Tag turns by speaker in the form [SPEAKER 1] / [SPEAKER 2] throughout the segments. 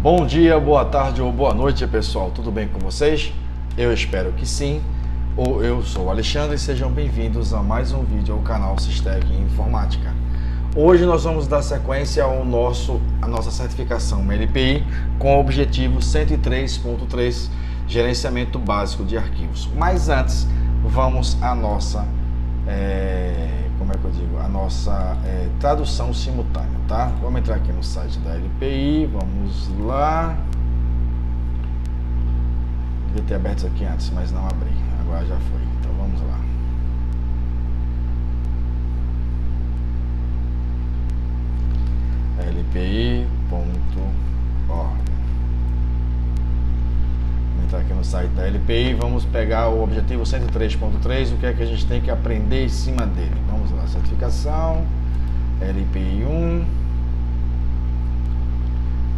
[SPEAKER 1] Bom dia, boa tarde ou boa noite, pessoal. Tudo bem com vocês? Eu espero que sim. Eu sou o Alexandre e sejam bem-vindos a mais um vídeo ao canal Sistec Informática. Hoje nós vamos dar sequência à nossa certificação LPI com o objetivo 103.3, gerenciamento básico de arquivos. Mas antes, vamos à nossa tradução simultânea, tá? Vamos entrar aqui no site da LPI, vamos lá. Devia ter aberto isso aqui antes, mas não abri, agora já foi, então vamos lá. lpi.org. Vamos entrar aqui no site da LPI, vamos pegar o objetivo 103.3, o que é que a gente tem que aprender em cima dele. Vamos lá, certificação, LPI 1,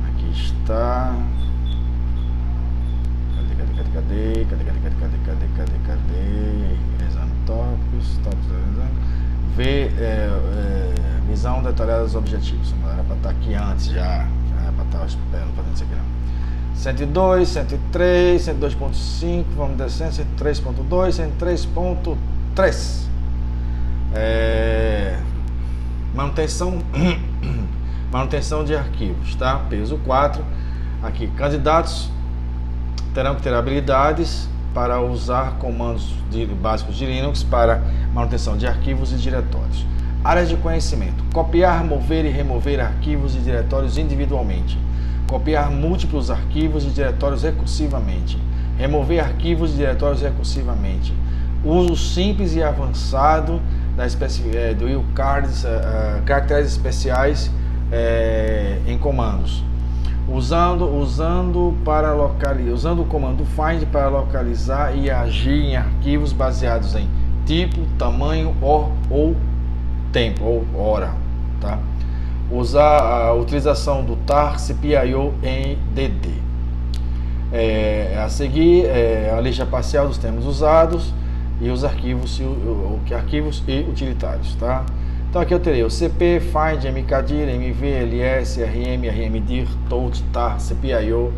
[SPEAKER 1] aqui está, cadê, exame tópicos, visão detalhada dos objetivos, não era para estar aqui antes, já era para estar esperando para isso aqui não. 102, 103, 102.5, vamos descendo, 103.2, 103.3. Manutenção de arquivos, tá? Peso 4. Aqui, candidatos terão que ter habilidades para usar comandos básicos de Linux para manutenção de arquivos e diretórios. Áreas de conhecimento: copiar, mover e remover arquivos e diretórios individualmente. Copiar múltiplos arquivos e diretórios recursivamente. Remover arquivos e diretórios recursivamente. Uso simples e avançado do uCards, caracteres especiais em comandos. Usando o comando find para localizar e agir em arquivos baseados em tipo, tamanho ou tempo ou hora, tá? Usar a utilização do tar cpio em dd. A seguir, a lista parcial dos termos usados e os arquivos e utilitários, tá? Então aqui eu terei o cp, find, mkdir, mv, ls, rm, rmdir, tot, tar, cpio,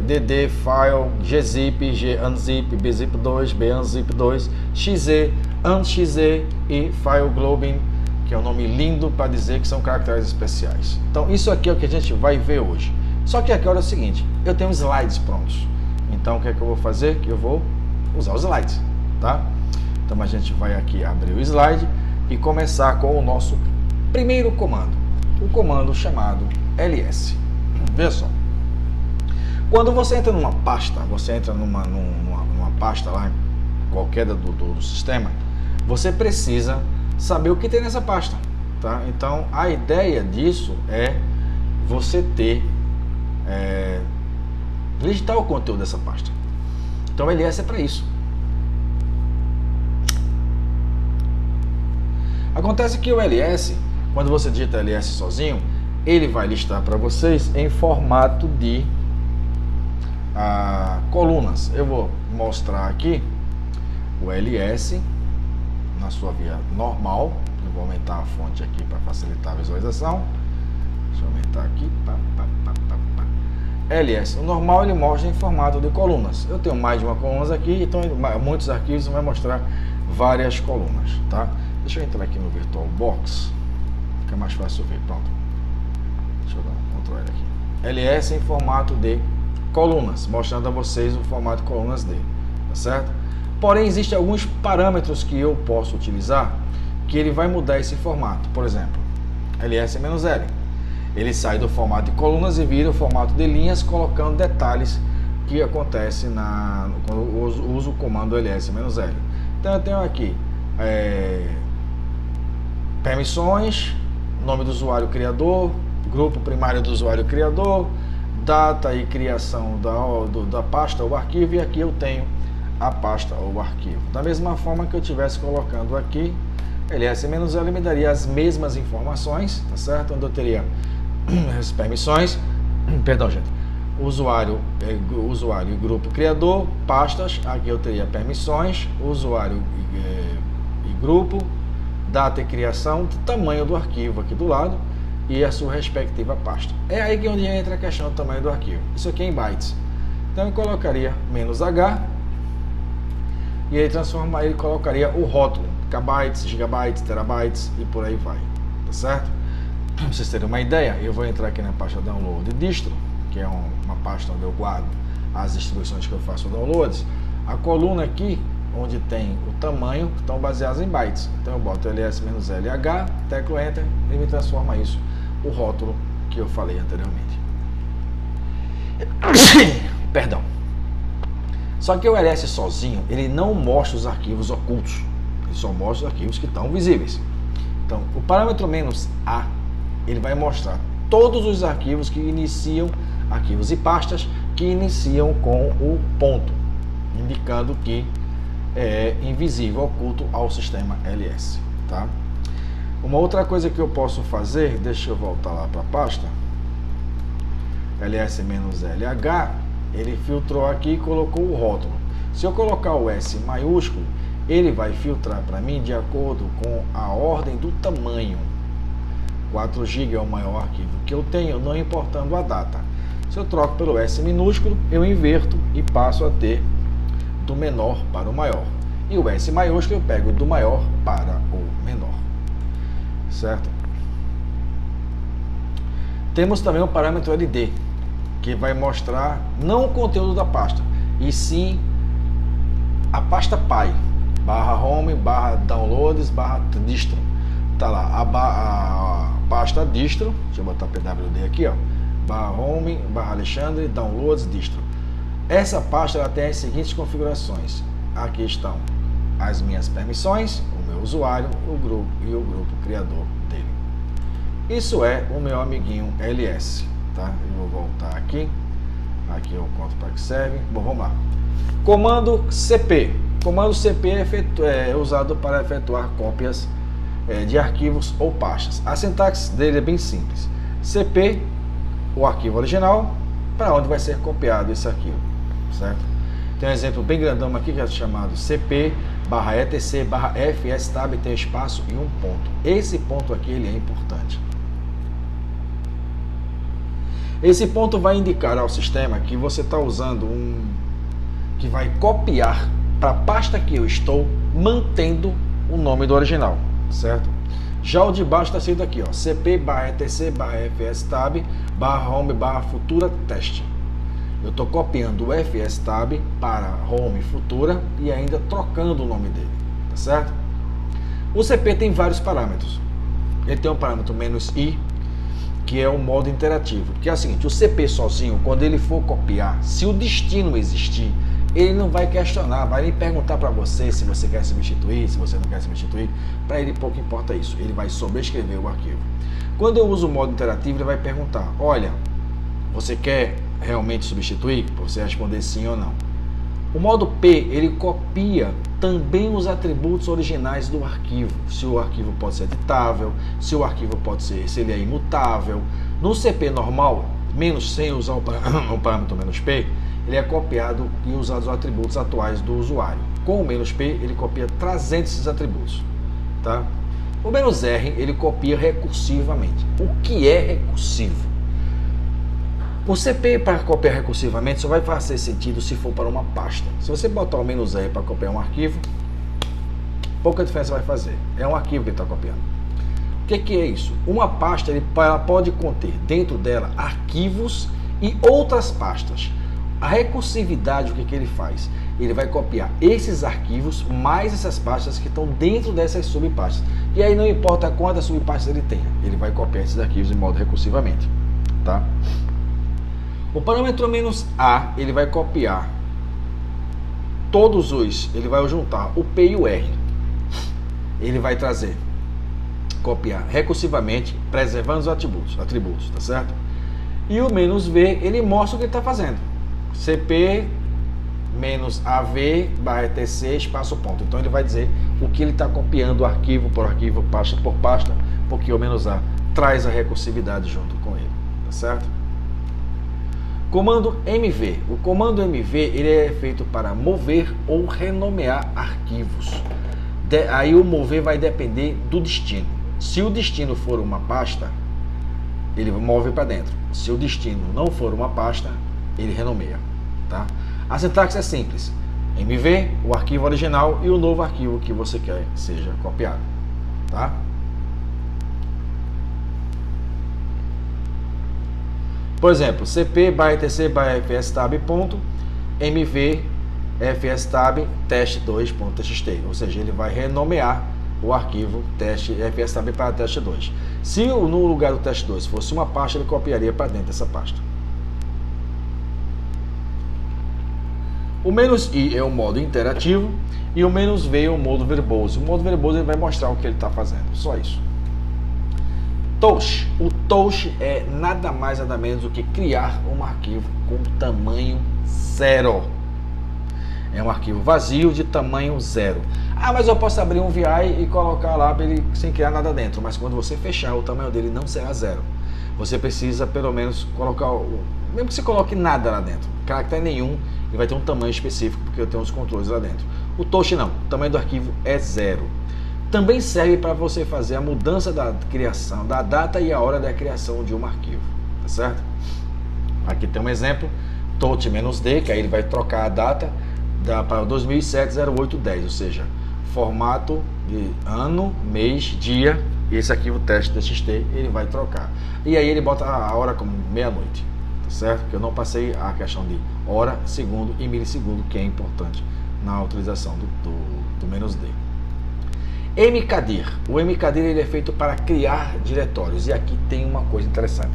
[SPEAKER 1] dd, file, gzip, unzip, bzip2, bunzip2, xe, unxe e file globin, que é um nome lindo para dizer que são caracteres especiais. Então isso aqui é o que a gente vai ver hoje. Só que aqui olha o seguinte, eu tenho slides prontos. Então o que é que eu vou fazer? Que eu vou usar os slides, tá? Então a gente vai aqui abrir o slide e começar com o nosso primeiro comando, o comando chamado ls. Veja só, quando você entra numa pasta, numa pasta lá, qualquer do sistema, você precisa saber o que tem nessa pasta, tá? Então a ideia disso é você listar o conteúdo dessa pasta. Então o ls é para isso. Acontece que o ls, quando você digita ls sozinho, ele vai listar para vocês em formato de colunas. Eu vou mostrar aqui o ls na sua via normal. Eu vou aumentar a fonte aqui para facilitar a visualização. Deixa eu aumentar aqui. ls, o normal ele mostra em formato de colunas. Eu tenho mais de uma coluna aqui, então muitos arquivos vai mostrar várias colunas, tá? Deixa eu entrar aqui no VirtualBox, fica mais fácil ver. Pronto. Deixa eu dar um Ctrl aqui. ls em formato de colunas, mostrando a vocês o formato de colunas dele, tá certo? Porém, existem alguns parâmetros que eu posso utilizar que ele vai mudar esse formato. Por exemplo, ls-l. Ele sai do formato de colunas e vira o formato de linhas, colocando detalhes que acontecem quando eu uso o comando ls-l. Então eu tenho aqui permissões, nome do usuário criador, grupo primário do usuário criador, data e criação da pasta ou arquivo, e aqui eu tenho a pasta ou arquivo. Da mesma forma que eu estivesse colocando aqui, ls-l me daria as mesmas informações, tá certo? Onde eu teria as permissões, perdão gente, usuário e grupo criador, pastas, aqui eu teria permissões, usuário e grupo, data e criação, tamanho do arquivo aqui do lado, e a sua respectiva pasta. É aí que onde entra a questão do tamanho do arquivo. Isso aqui é em bytes. Então eu colocaria "-h", e ele colocaria o rótulo, kbytes, gigabytes, terabytes e por aí vai, tá certo? Para vocês terem uma ideia, eu vou entrar aqui na pasta download distro, que é uma pasta onde eu guardo as distribuições que eu faço downloads. A coluna aqui, onde tem o tamanho, estão baseadas em bytes. Então eu boto ls-lh, teclo enter e me transforma isso, o rótulo que eu falei anteriormente. Perdão. Só que o ls sozinho, ele não mostra os arquivos ocultos, ele só mostra os arquivos que estão visíveis. Então, o parâmetro "-a", ele vai mostrar todos os arquivos que iniciam, arquivos e pastas que iniciam com o ponto, indicando que é invisível, oculto ao sistema ls, tá? Uma outra coisa que eu posso fazer, deixa eu voltar lá para a pasta, ls-lh, ele filtrou aqui e colocou o rótulo. Se eu colocar o S maiúsculo, ele vai filtrar para mim de acordo com a ordem do tamanho. 4 GB é o maior arquivo que eu tenho, não importando a data. Se eu troco pelo S minúsculo, eu inverto e passo a ter do menor para o maior. E o S maiúsculo eu pego do maior para o menor. Certo? Temos também o parâmetro LD, que vai mostrar não o conteúdo da pasta, e sim a pasta PY, /home, /downloads, /distro. Tá lá a pasta distro, deixa eu botar pwd aqui, ó, /home, /alexandre, downloads, distro. Essa pasta ela tem as seguintes configurações. Aqui estão as minhas permissões, o meu usuário, o grupo e o grupo criador dele. Isso é o meu amiguinho ls. Tá? Eu vou voltar aqui é o conto para que serve. Bom, vamos lá. Comando CP. Comando CP é usado para efetuar cópias de arquivos ou pastas. A sintaxe dele é bem simples. CP, o arquivo original, para onde vai ser copiado esse arquivo, certo? Tem um exemplo bem grandão aqui que é chamado CP/etc/fstab, tem espaço e um ponto. Esse ponto aqui ele é importante. Esse ponto vai indicar ao sistema que você está usando que vai copiar para a pasta que eu estou, mantendo o nome do original, certo? Já o de baixo está escrito aqui, ó, cp/etc/fstab/home/futura teste. Eu estou copiando o fstab para home futura e ainda trocando o nome dele, tá certo? O CP tem vários parâmetros. Ele tem um parâmetro "-i", que é o modo interativo, que é o seguinte: o CP sozinho, quando ele for copiar, se o destino existir, ele não vai questionar, vai nem perguntar para você se você quer substituir, se você não quer substituir. Para ele pouco importa isso, ele vai sobrescrever o arquivo. Quando eu uso o modo interativo, ele vai perguntar: olha, você quer realmente substituir? Para você responder sim ou não. O modo P, ele copia também os atributos originais do arquivo, se o arquivo pode ser editável, se o arquivo pode ser, se ele é imutável. No CP normal, sem usar o parâmetro "-p", ele é copiado e usado os atributos atuais do usuário. Com o "-p", ele copia trazendo esses atributos, tá? O "-r", ele copia recursivamente. O que é recursivo? O CP para copiar recursivamente só vai fazer sentido se for para uma pasta. Se você botar o "-r" para copiar um arquivo, pouca diferença vai fazer. É um arquivo que ele está copiando. O que é isso? Uma pasta ela pode conter dentro dela arquivos e outras pastas. A recursividade, o que ele faz? Ele vai copiar esses arquivos mais essas pastas que estão dentro dessas subpastas. E aí não importa quantas subpastas ele tenha, ele vai copiar esses arquivos de modo recursivamente, tá? O parâmetro "-a", ele vai copiar ele vai juntar o P e o R. Ele vai copiar recursivamente, preservando os atributos, tá certo? E o "-v", ele mostra o que ele está fazendo. CP -av/etc espaço ponto. Então ele vai dizer o que ele está copiando arquivo por arquivo, pasta por pasta, porque o "-a" traz a recursividade junto com ele, tá certo? Comando MV. O comando MV ele é feito para mover ou renomear arquivos. Aí o mover vai depender do destino. Se o destino for uma pasta, ele move para dentro. Se o destino não for uma pasta, ele renomeia, tá? A sintaxe é simples: MV, o arquivo original, e o novo arquivo que você quer que seja copiado, tá? Por exemplo, cp/tc/fstab.mv fstab test2.txt, ou seja, ele vai renomear o arquivo teste fstab para teste2. Se no lugar do teste2 fosse uma pasta, ele copiaria para dentro dessa pasta. O "-i" é o modo interativo e o "-v" é o modo verboso. O modo verboso ele vai mostrar o que ele está fazendo, só isso. Touch. O touch é nada mais nada menos do que criar um arquivo com tamanho 0. É um arquivo vazio de tamanho 0. Ah, mas eu posso abrir um VI e colocar lá para ele sem criar nada dentro. Mas quando você fechar, o tamanho dele não será 0. Você precisa pelo menos colocar, mesmo que você coloque nada lá dentro, caractere nenhum, ele vai ter um tamanho específico porque eu tenho os controles lá dentro. O touch não, o tamanho do arquivo é 0. Também serve para você fazer a mudança da criação, da data e a hora da criação de um arquivo, tá certo? Aqui tem um exemplo, touch-d, que aí ele vai trocar a data para 2007-08-10, ou seja, formato de ano, mês, dia, e esse arquivo teste.txt ele vai trocar. E aí ele bota a hora como meia-noite, tá certo? Porque eu não passei a questão de hora, segundo e milissegundo, que é importante na utilização do "-d". mkdir. O mkdir ele é feito para criar diretórios, e aqui tem uma coisa interessante.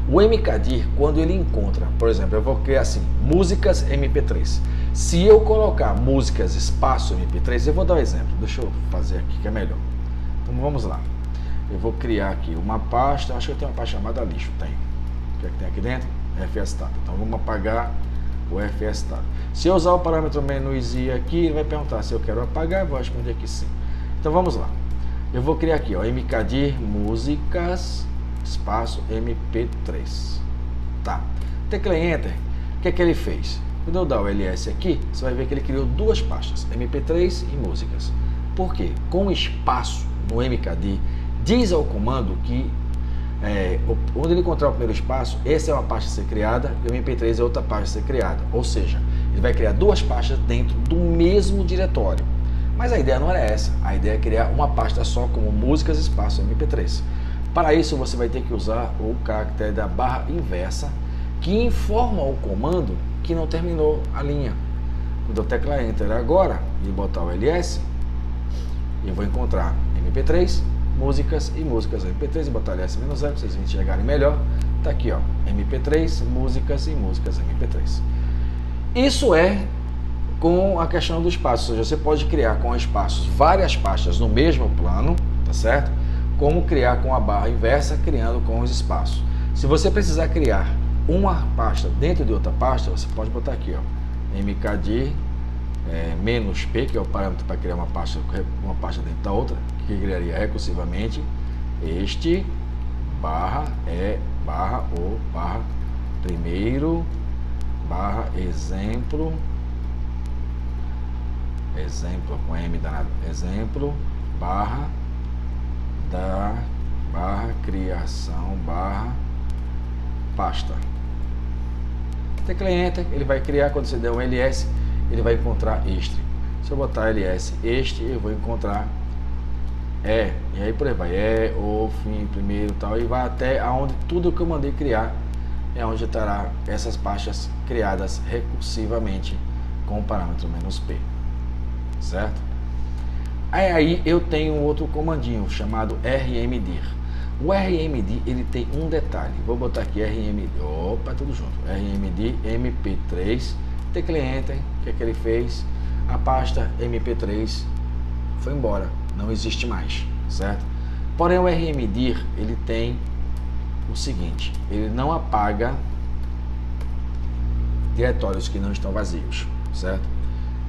[SPEAKER 1] O mkdir, quando ele encontra, por exemplo, eu vou criar assim, músicas mp3. Se eu colocar músicas espaço mp3, eu vou dar um exemplo, deixa eu fazer aqui que é melhor. Então vamos lá. Eu vou criar aqui uma pasta, acho que eu tenho uma pasta chamada lixo, tem. O que é que tem aqui dentro? fstab. Então vamos apagar o fstab. Se eu usar o parâmetro "-i" aqui, ele vai perguntar se eu quero apagar, eu vou responder que sim. Então vamos lá. Eu vou criar aqui, ó, mkdir músicas espaço mp3. Tá. Teclei Enter. O que é que ele fez? Quando eu dar o ls aqui, você vai ver que ele criou duas pastas, mp3 e músicas. Por quê? Com espaço no mkdir, diz ao comando que onde ele encontrar o primeiro espaço, essa é uma pasta a ser criada e o mp3 é outra pasta a ser criada. Ou seja, ele vai criar duas pastas dentro do mesmo diretório. Mas a ideia não era essa. A ideia é criar uma pasta só como músicas espaço mp3. Para isso você vai ter que usar o caractere da barra inversa, que informa ao comando que não terminou a linha. Quando eu teclar Enter agora e botar o ls, eu vou encontrar mp3, músicas e músicas mp3 e botar ls -0 para vocês enxergarem melhor. Tá aqui, ó, mp3, músicas e músicas mp3. Isso é com a questão do espaço, ou seja, você pode criar com espaços várias pastas no mesmo plano, tá certo? Como criar com a barra inversa, criando com os espaços. Se você precisar criar uma pasta dentro de outra pasta, você pode botar aqui, ó, mkdir -p, que é o parâmetro para criar uma pasta dentro da outra, que criaria recursivamente este barra ou barra primeiro barra exemplo com M danado, exemplo barra da barra criação barra pasta. Teclei Enter, ele vai criar. Quando você der um ls, ele vai encontrar este. Se eu botar ls este, eu vou encontrar e aí por aí vai, o, fim, primeiro, tal, e vai até aonde tudo que eu mandei criar é onde estará essas pastas criadas recursivamente com o parâmetro "-p, certo? Aí eu tenho um outro comandinho chamado rmdir. O rmdir ele tem um detalhe, vou botar aqui rmdir, tudo junto, rmdir mp3, teclei Enter, o que é que ele fez? A pasta mp3 foi embora, não existe mais, certo? Porém o rmdir ele tem o seguinte, ele não apaga diretórios que não estão vazios, certo?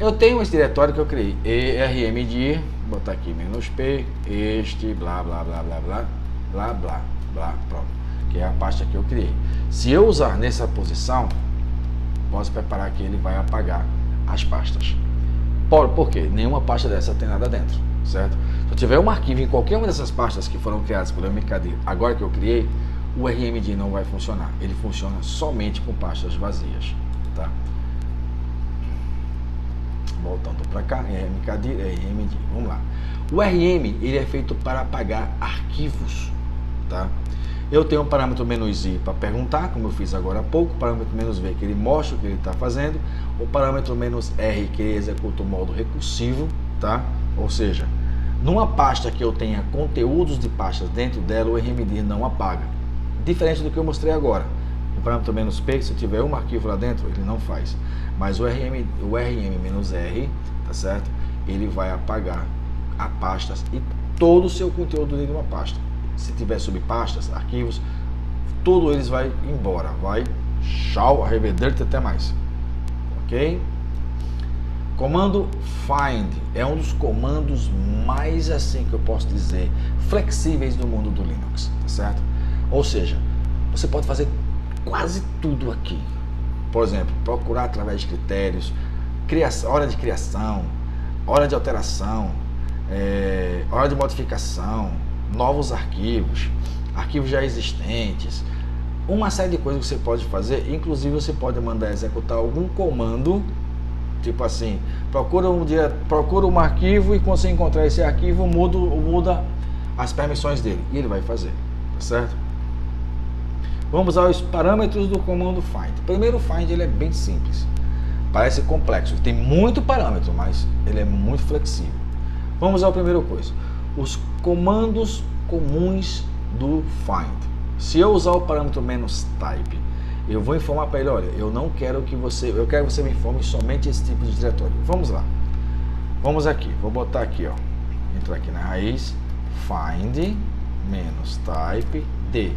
[SPEAKER 1] Eu tenho esse diretório que eu criei, rmdir, vou botar aqui "-p, este, blá blá blá blá blá blá blá blá, pronto, que é a pasta que eu criei. Se eu usar nessa posição, posso preparar que ele vai apagar as pastas. Por quê? Nenhuma pasta dessa tem nada dentro, certo? Se eu tiver um arquivo em qualquer uma dessas pastas que foram criadas pelo mkdir, agora que eu criei, o RMD não vai funcionar. Ele funciona somente com pastas vazias, tá? Voltando para cá, RMD, vamos lá. O RM, ele é feito para apagar arquivos, tá? Eu tenho o parâmetro "-i" para perguntar, como eu fiz agora há pouco, o parâmetro "-v", que ele mostra o que ele está fazendo, o parâmetro "-r", que ele executa o modo recursivo, tá? Ou seja, numa pasta que eu tenha conteúdos de pastas dentro dela, o RMD não apaga. Diferente do que eu mostrei agora. O parâmetro "-p", se eu tiver um arquivo lá dentro, ele não faz. Mas o RM-R, tá certo? Ele vai apagar a pastas e todo o seu conteúdo dentro de uma pasta. Se tiver subpastas, arquivos, tudo eles vai embora. Vai, tchau, arrivederci, até mais. Ok? Comando find é um dos comandos mais, assim que eu posso dizer, flexíveis do mundo do Linux, tá certo? Ou seja, você pode fazer quase tudo aqui. Por exemplo, procurar através de critérios, hora de criação, hora de alteração, hora de modificação, novos arquivos, arquivos já existentes, uma série de coisas que você pode fazer. Inclusive você pode mandar executar algum comando, tipo assim, procura um arquivo e quando você encontrar esse arquivo, muda as permissões dele, e ele vai fazer, tá certo? Vamos aos parâmetros do comando find. Primeiro, o find ele é bem simples, parece complexo, tem muito parâmetro, mas ele é muito flexível. Vamos ao primeiro coisa, os comandos comuns do find. Se eu usar o parâmetro "-type", eu vou informar para ele, olha, eu quero que você me informe somente esse tipo de diretório. Vamos lá. Vamos aqui, vou botar aqui, ó, entrar aqui na raiz, find "-type d.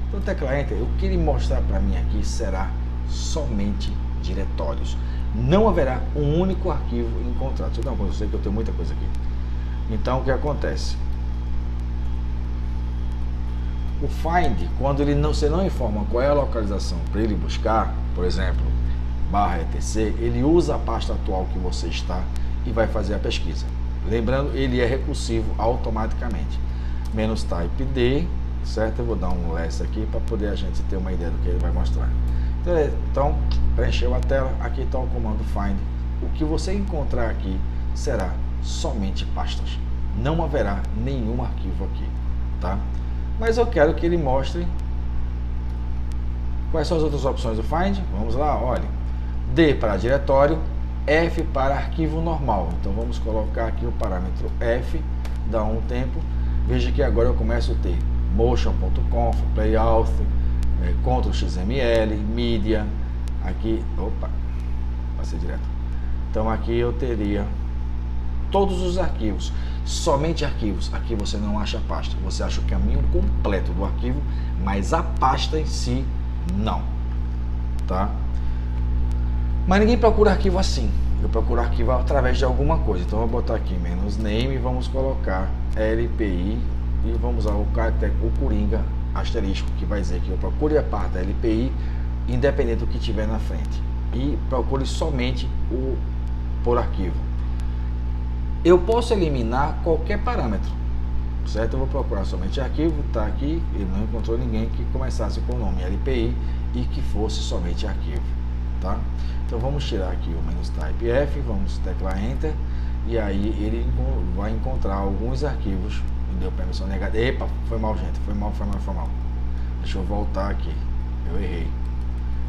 [SPEAKER 1] Então, tecla Enter, o que ele mostrar para mim aqui será somente diretórios. Não haverá um único arquivo encontrado. Deixa eu dar uma coisa, eu sei que eu tenho muita coisa aqui. Então, o que acontece? O find, quando você não informa qual é a localização para ele buscar, por exemplo, /etc, ele usa a pasta atual que você está e vai fazer a pesquisa. Lembrando, ele é recursivo automaticamente. "-type d, certo? Eu vou dar um less aqui para poder a gente ter uma ideia do que ele vai mostrar. Então, preencheu a tela, aqui está o comando find. O que você encontrar aqui será somente pastas. Não haverá nenhum arquivo aqui, tá? Mas eu quero que ele mostre quais são as outras opções do find. Vamos lá, olha. D para diretório, F para arquivo normal. Então vamos colocar aqui o parâmetro F, dá um tempo. Veja que agora eu começo a ter motion.conf, playauth, ctrl+xml, media, aqui, opa, passei direto. Então aqui eu teria todos os arquivos, somente arquivos. Aqui você não acha a pasta, você acha o caminho completo do arquivo, mas a pasta em si não, tá? Mas ninguém procura arquivo assim. Eu procuro arquivo através de alguma coisa. Então eu vou botar aqui "-name", vamos colocar LPI e vamos usar o caractere, o coringa asterisco, que vai dizer que eu procure a parte da LPI independente do que tiver na frente e procure somente por arquivo. Eu posso eliminar qualquer parâmetro, certo? Eu vou procurar somente arquivo, tá aqui, ele não encontrou ninguém que começasse com o nome LPI e que fosse somente arquivo, tá? Então vamos tirar aqui o "-type F, vamos teclar Enter e aí ele vai encontrar alguns arquivos. Me deu permissão negada. Epa, foi mal, gente, foi mal. Deixa eu voltar aqui, eu errei.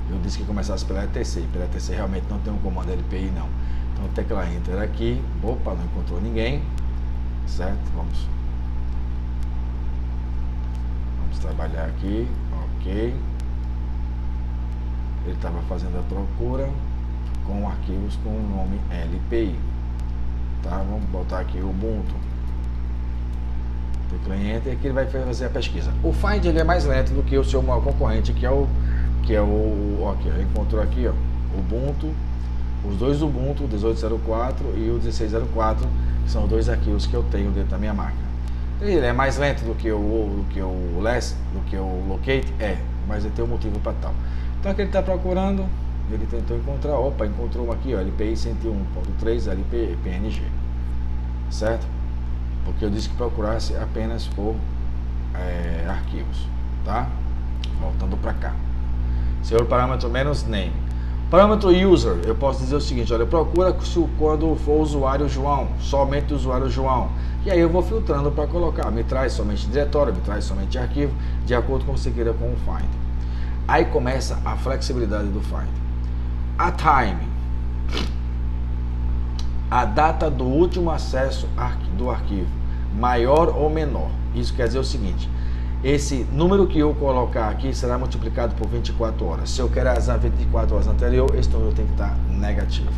[SPEAKER 1] Eu disse que começasse pela ETC, pela ETC realmente não tem um comando LPI não. Então tecla Enter aqui, opa, não encontrou ninguém, certo? Vamos trabalhar aqui, ok. Ele estava fazendo a procura com arquivos com o nome LPI, tá? Vamos botar aqui o Ubuntu, tecla Enter, aqui ele vai fazer a pesquisa. O find ele é mais lento do que o seu maior concorrente, que é o aqui, encontrou aqui, ó, Ubuntu. Os dois Ubuntu, 18.04 e o 16.04, são dois arquivos que eu tenho dentro da minha máquina. Ele é mais lento do que o less, do que o locate, mas ele tem um motivo para tal. Então aqui ele está procurando, ele tentou encontrar, opa, encontrou um aqui, ó, LPI 101.3 PNG, certo? Porque eu disse que procurasse apenas por arquivos, tá? voltando para cá. Esse é o parâmetro menos name. Parâmetro user, eu posso dizer o seguinte, olha, procura quando for o usuário João, somente o usuário João. E aí eu vou filtrando para colocar, me traz somente diretório, me traz somente arquivo, de acordo com o que você queira com o find. Aí começa a flexibilidade do find. A time, a data do último acesso do arquivo, maior ou menor. Isso quer dizer o seguinte, esse número que eu colocar aqui será multiplicado por 24 horas. Se eu quero as 24 horas anterior, esse número tem que estar negativo.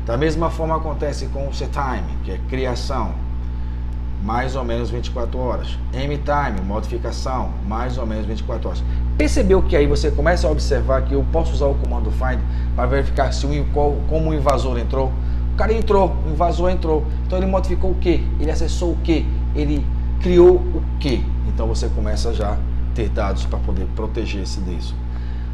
[SPEAKER 1] Da mesma forma acontece com o setTime, que é criação, mais ou menos 24 horas. MTime, modificação, mais ou menos 24 horas. Percebeu que aí você começa a observar que eu posso usar o comando find para verificar se como o invasor entrou. O cara entrou, o invasor entrou. Então ele modificou o quê? Ele acessou o quê? Ele criou o quê? Então você começa já a ter dados para poder proteger-se disso.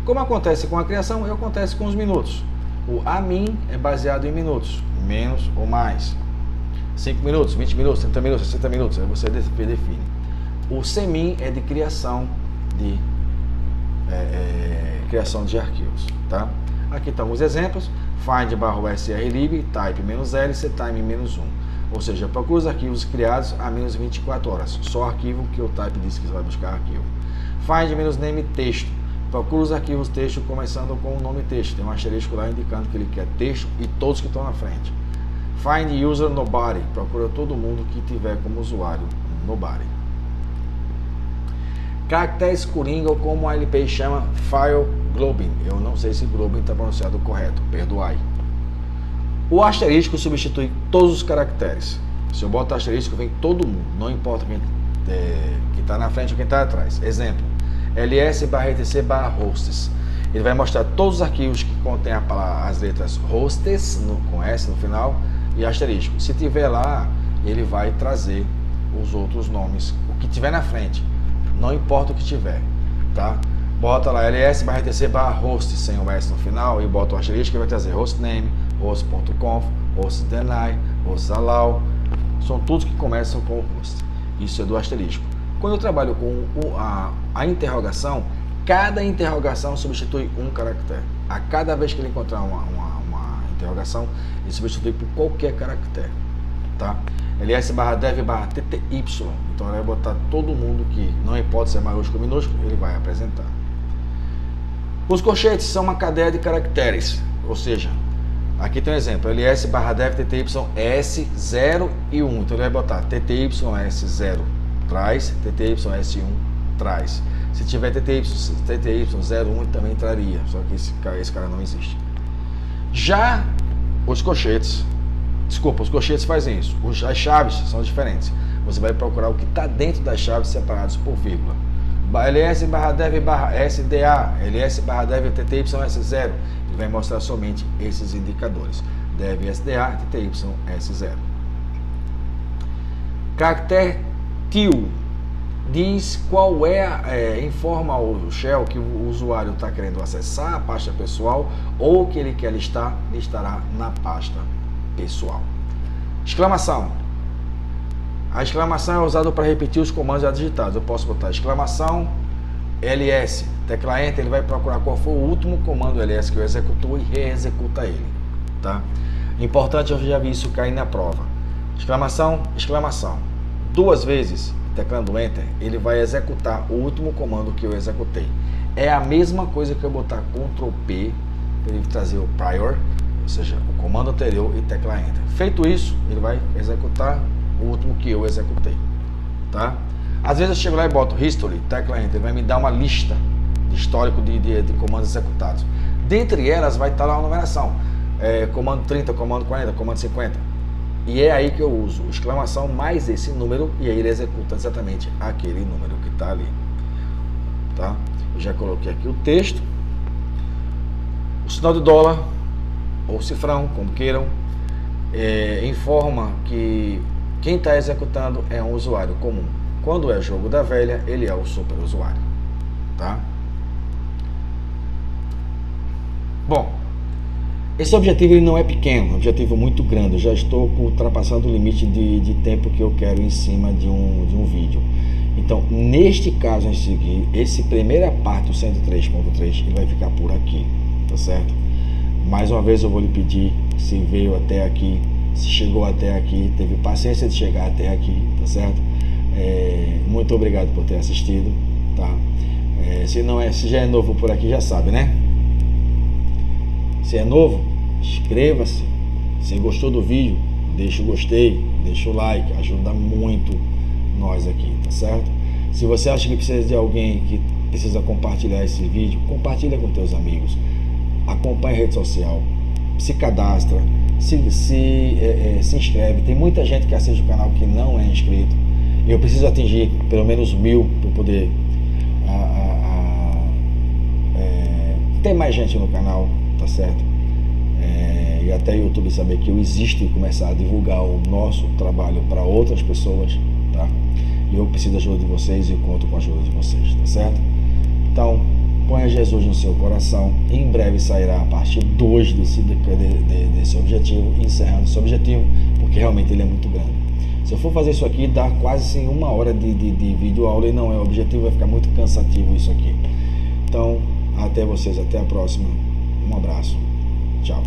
[SPEAKER 1] Como acontece com a criação, acontece com os minutos. O AMIN é baseado em minutos, menos ou mais. 5 minutos, 20 minutos, 30 minutos, 60 minutos, aí você define. O CMIN é de criação de arquivos, tá? Aqui estão os exemplos, find /srlib, type -l, setime -1. Ou seja, procura os arquivos criados a menos 24 horas. Só arquivo que o type diz que você vai buscar arquivo. Find -name texto. Procura os arquivos texto começando com o nome texto. Tem um asterisco lá indicando que ele quer texto e todos que estão na frente. Find user nobody. Procura todo mundo que tiver como usuário nobody. Caracteres coringa, ou como a LPI chama, file globin. Eu não sei se globin está pronunciado correto, perdoai. O asterisco substitui todos os caracteres. Se eu boto asterisco, vem todo mundo, não importa quem está na frente ou quem está atrás. Exemplo, ls/etc/hosts. Ele vai mostrar todos os arquivos que contêm as letras hosts, com S no final, e asterisco. Se tiver lá, ele vai trazer os outros nomes, o que tiver na frente, não importa o que tiver, tá? Bota lá ls/etc/hosts sem o S no final e bota o asterisco que vai trazer hostname, host.conf, hostdeny, hostallow, são todos que começam com o host. Isso é do asterisco. Quando eu trabalho com a interrogação, cada interrogação substitui um caractere. A cada vez que ele encontrar uma interrogação, ele substitui por qualquer caractere, tá? ls/dev/tty, então ele vai botar todo mundo que não importa se é maiúsculo ou minúsculo, ele vai apresentar. Os colchetes são uma cadeia de caracteres, ou seja, aqui tem um exemplo, ls/dev/tty s0 e 1, então ele vai botar tty s0 traz, tty s1 traz. Se tiver tty 01 também traria, só que esse cara não existe. Já os colchetes fazem isso, as chaves são diferentes. Você vai procurar o que está dentro das chaves separados por vírgula. ls/dev/sda, ls/dev/tty s0, ele vai mostrar somente esses indicadores. Dev sda, tty s0. Caractere till diz qual informa ao shell que o usuário está querendo acessar a pasta pessoal ou que ele quer listará na pasta pessoal. Exclamação. A exclamação é usada para repetir os comandos já digitados. Eu posso botar exclamação ls, tecla enter, ele vai procurar qual foi o último comando ls que eu executou e reexecuta ele, tá? Importante, eu já vi isso cair na prova. Exclamação, exclamação. 2 vezes, teclando enter, ele vai executar o último comando que eu executei. É a mesma coisa que eu botar Ctrl P para ele trazer o prior, ou seja, o comando anterior, e tecla enter. Feito isso, ele vai executar o último que eu executei, tá? Às vezes eu chego lá e boto history, tecla enter, ele vai me dar uma lista de histórico de comandos executados. Dentre elas vai estar lá a numeração, comando 30, comando 40, comando 50. E é aí que eu uso exclamação mais esse número, e aí ele executa exatamente aquele número que está ali, tá? Eu já coloquei aqui o texto, o sinal de dólar ou cifrão, como queiram, informa que quem está executando é um usuário comum. Quando é jogo da velha, ele é o super usuário, tá? Bom, Esse objetivo ele não é pequeno, é um objetivo muito grande. Eu já estou ultrapassando o limite de tempo que eu quero em cima de um vídeo. Então, neste caso em seguir, esse primeira parte do 103.3 ele vai ficar por aqui, tá certo? Mais uma vez eu vou lhe pedir, se veio até aqui, se chegou até aqui, teve paciência de chegar até aqui, tá certo? Muito obrigado por ter assistido, tá? Se já é novo por aqui, já sabe, né? Se é novo, inscreva-se. Se gostou do vídeo, deixa o gostei, deixa o like, ajuda muito nós aqui, tá certo? Se você acha que precisa de alguém que precisa compartilhar esse vídeo, compartilha com teus amigos, acompanha a rede social, se cadastra, se inscreve. Tem muita gente que assiste o canal que não é inscrito. Eu preciso atingir pelo menos 1000 para poder ter mais gente no canal, tá certo? E até o YouTube saber que eu existo e começar a divulgar o nosso trabalho para outras pessoas, tá? E eu preciso da ajuda de vocês e conto com a ajuda de vocês, tá certo? Então, ponha Jesus no seu coração. Em breve sairá a parte 2 desse objetivo, encerrando esse objetivo, porque realmente ele é muito grande. Se eu for fazer isso aqui, dá quase 1 hora de vídeo aula e não é o objetivo, vai ficar muito cansativo isso aqui. Então, até vocês, até a próxima. Um abraço. Tchau.